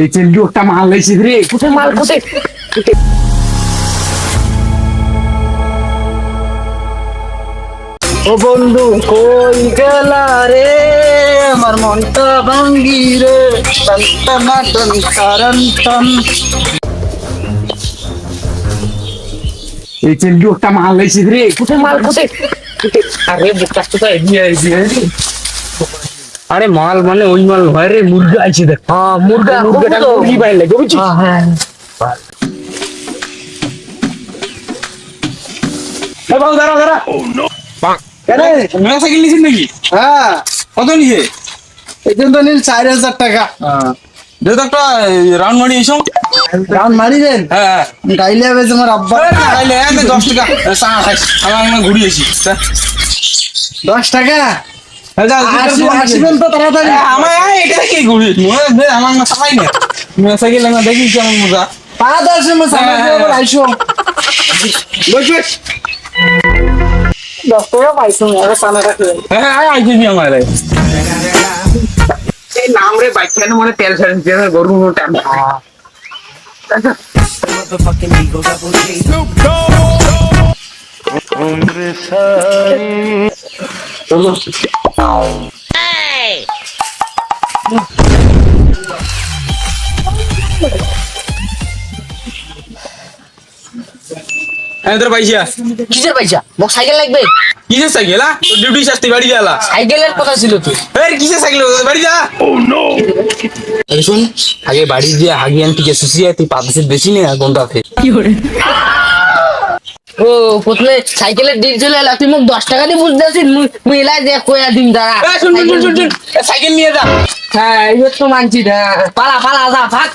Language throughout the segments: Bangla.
এই যে লোকটা মাল লাইছিস রে, কোথায় মাল কোথায়? ও বন্ধু কই গেলা রে, আমার মনটা ভাঙ্গি রে, টন টন টন টন। এই যে লোকটা মাল লাইছিস রে, কোথায় মাল কোথায়? আরে বুকটা তো এগিয়ে এগিয়ে। আরে মাল মানে ওই মাল হয় রে, মুরগা আছে দেখ। হ্যাঁ মুরগা মুরগাটা মুরগি বাইরে লাগে বুঝছিস? হ্যাঁ এ বাবু দাঁড়া দাঁড়া। কেন নয়া সাইকেল নিছিস নাকি? হ্যাঁ কত নিয়ে? এই জন্য নীল 4000 টাকা। দে তো একটা রাউন্ড মারি এসো। রাউন্ড মারি দেন। হ্যাঁ গাইলে হবে তোমার আব্বা। তাইলে 10 টাকা চা খাই, আমার ঘুরি আসি। 10 টাকা আসবেন তো তাড়াতাড়ি। আমার এটা কি ঘুরি আমার না চালাই না নয়া সাইকেল না দেখি কেমন মজা। তাড়াতাড়ি আসবেন সামনে আবার আইসো। বস বস। 10 টাকা পাইছো আরে সামনে রাখো। হ্যাঁ আইছি নি আমার এই নাম রে বাইক কেন মনে তেল ছাড়েন যে গরু টাইম। তোর পয়সা কিসের পয়সা? মোক সাইকেল লাগবে। কিসের সাইকেল? তোর ডিউটি আসতে বাড়ি গেলা। সাইকেলের কথা ছিল তো। কিসের সাইকেল বাড়ি যা। আরে শুন, আগে বাড়ি দিয়ে হাগি আনতে কে সুসিয়া তুই পাতাসে বেশি নে কোনটা ফে কি করে? ও প্রথমে সাইকেলের ডিল চলে এলা, তুই মোক 10 টাকা দিয়ে বুঝতে আসিস, মুই এলাই যে কয়া দিন দাঁড়া। শুন শুন শুন শুন সাইকেল নিয়ে যা। হ্যাঁ এইবার তো মানছি না, পালা পালা যা ভাগ।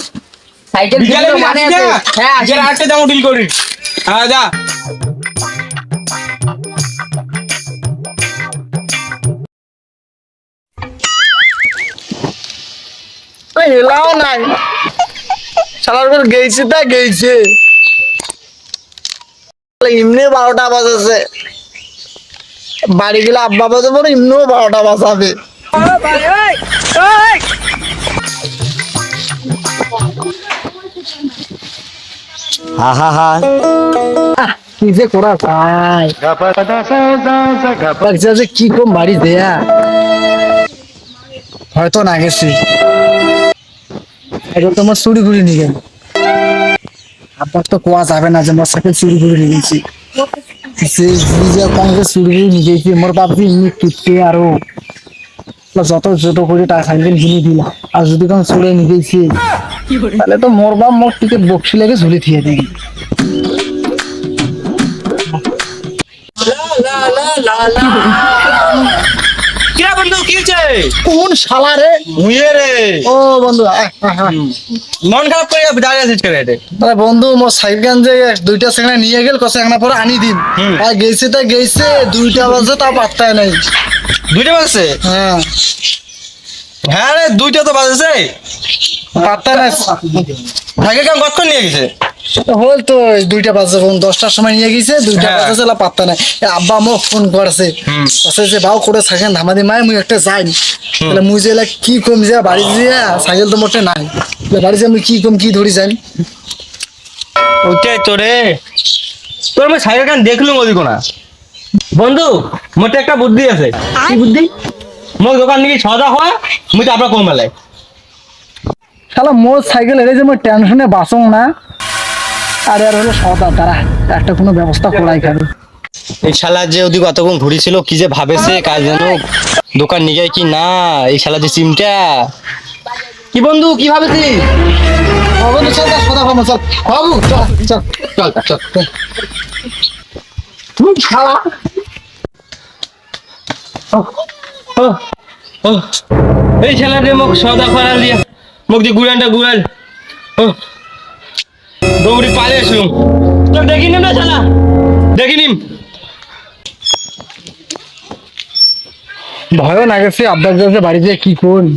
সাইকেল বিকালে দিলে মানে আছে। হ্যাঁ আসি। বিকালে 8টায় যাবো ডিল করি। হ্যাঁ যা। এলাও নাই শালার ঘর গেইছে তা গেইছে এমনি 12টা বাজাছে বাড়ি গেলে আব্বা বাজে পরে এমনিও 12টা বাজাবে কি যে করা চাই যে কি কম বাড়ি দেয়া হয়তো না গেছি এখন তোমার চুরি করে নিয়ে গেল আব্বার তো কোয়া যাবে না যে মোর সাথে চুরি করে নিয়ে গেছি কংগ্রেস চুরি করে নিয়ে গেছি মোর বাপজি এমনি কিটকে আরো যত যত করে টাকা সাইকেল কিনে দিলাম আর যদি কোনো চুরে নিয়ে গেছি তাহলে তো মোর বাপ মোর টিকিট বক্সি লেগে ঝুলে থিয়ে দিই কিরা বন্ধু কি হচ্ছে? কোন শালা রে মুয়ে রে ও বন্ধু মন খারাপ করে দাঁড়িয়ে আছিস কেন এটা? আরে বন্ধু মোর সাইকেল যে 2টা সেখানে নিয়ে গেল কত একনা পরে আনি দিন আর গেছে তা গেছে 2টা বাজে তা পাত্তাই নাই 2টা বাজছে? হ্যাঁ হ্যাঁ রে 2টা তো বাজছে। পাত্তা নাই সাইকেল কাম কতক্ষণ নিয়ে গেছে? হল তো 2টা বাজে 10টার সময় নিয়ে গেছে 2টা হ্যাঁ। বাজে পাত্তা নাই আব্বা মোক ফোন করেছে যে বাউ করে সাইকেল ধামাদি মায় মুই একটা যাই তাহলে মুই যে কি কম যা বাড়ি দিয়া সাইকেল তো মোটে নাই বাড়ি যে মুই কি কম কি ধরি যাই ওইটাই তো রে, তোর আমি সাইকেল কান দেখলুম ওদিকে না বন্ধু। মোটে একটা বুদ্ধি আছে। কি বুদ্ধি? মোর দোকান নাকি সদা হয় মুই তো আপনার কম মেলায়। শালা মোর সাইকেল এলে যে মুই টেনশনে বাঁচং না আর আর হলো সদা তারা একটা কোনো ব্যবস্থা করাই খাবে এই শালা যে ওদিকে অতক্ষণ ঘুরেছিল কি যে ভাবেছে কাজ যেন দোকান নিয়ে যায় কি না এই শালা যে সিমটা কি বন্ধু কি ভাবেছিস? বন্ধু চল সদা খাবো চল বাবু চল চল চল চল শালা এই শালা রে মোক সদা করাল দিয়া মোক যে গুড়ানটা গুড়ান দৌড়ি পালে আসলুম। তো দেখি নিম না শালা, দেখি নিম। ভয়ও না গেছে আব্বাস যাচ্ছে বাড়ি যেয়ে কি করি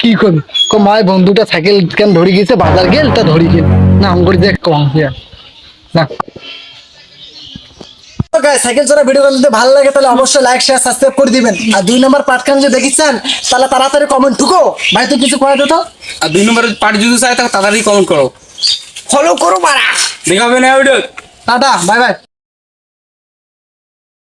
কি করি মায় বন্ধুটা সাইকেল কেন ধরে গেছে বাজার গেল তা ধরি গেল না আম করে দেখ কম না গাইস সাইকেল চড়া ভিডিও যদি ভালো লাগে তাহলে অবশ্যই লাইক শেয়ার সাবস্ক্রাইব করে দিবেন। আর 2 নম্বর পার্ট খান যদি দেখিছেন তাহলে তাড়াতাড়ি কমেন্ট ঢুকো ভাই, তুই কিছু করে দে তো। আর 2 নম্বরের পার্ট যদি চাই তাহলে তাড়াতাড়ি কমেন্ট করো, ফলো করো মারা। দেখাবে না ভিডিও। Tata, bye bye.